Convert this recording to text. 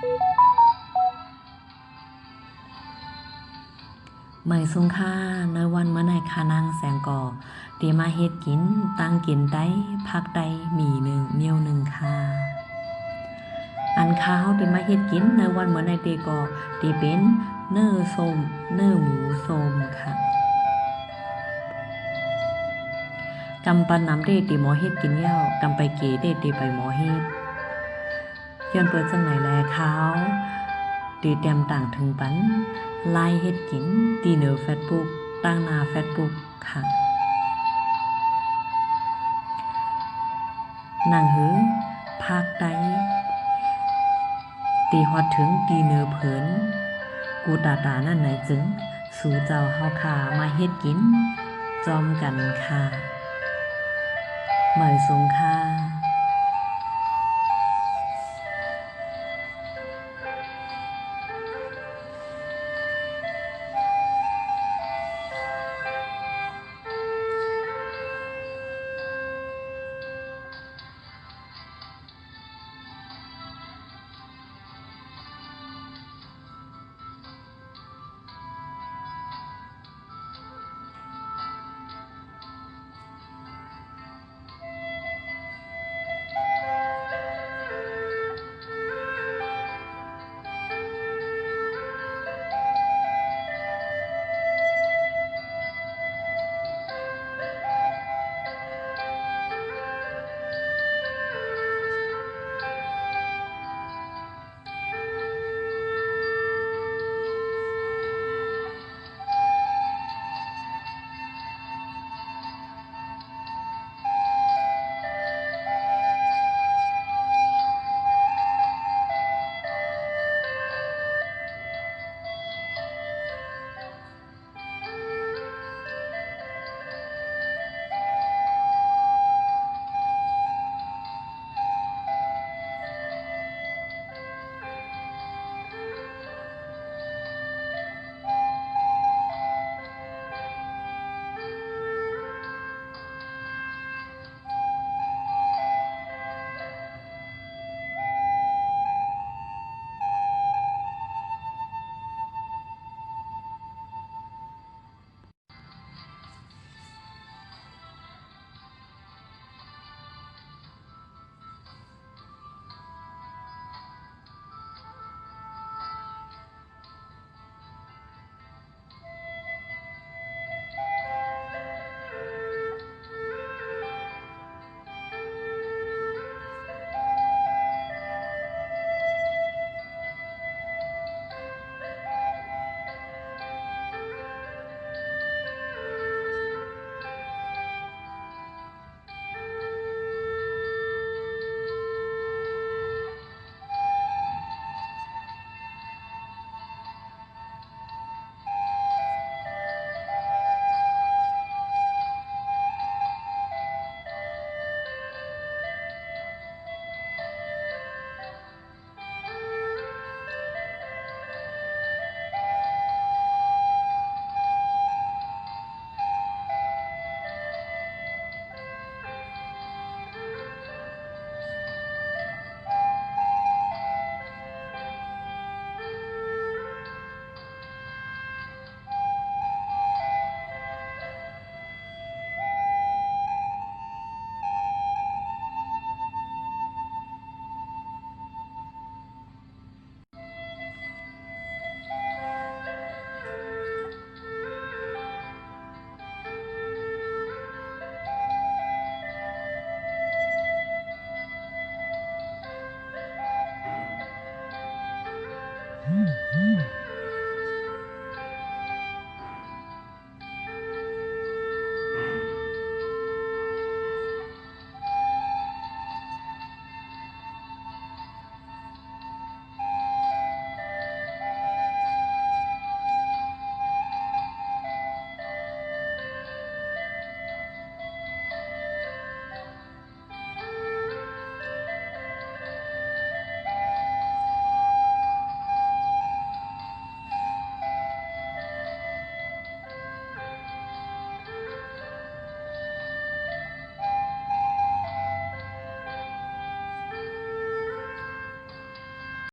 เหมยสุงค่าในวันเมื่อในคานางแสงก่อตีมาเฮ็ดกินตั้งกินได้พักได้หมี่หนึ่งเนียวหนึ่งค่ะอันข้าวตีมาเฮ็ดกินในวันเมื่อในเตก่อตีเป็นเนื้อส้มเนื้อหมูส้มค่ะกำปันน้ำเดตีหมอเฮ็ดกินเย้ากำไปเก๋เดตีไปหมอเฮ็ดย้อนเปิดจังไหนแลข้าวตีเตรียมต่างถึงปันไล่เฮ็ดกินตีเหนือเฟซบุ๊กตั้งหน้าเฟซบุ๊กค่ะนั่งหือภาคใต้ตีฮอดถึงตีเหนือเผินกูตานั่นไหนจึงสู่เจ้าเฮาขามาเฮ็ดกินจอมกันค่ะเหมยสูงค่ะ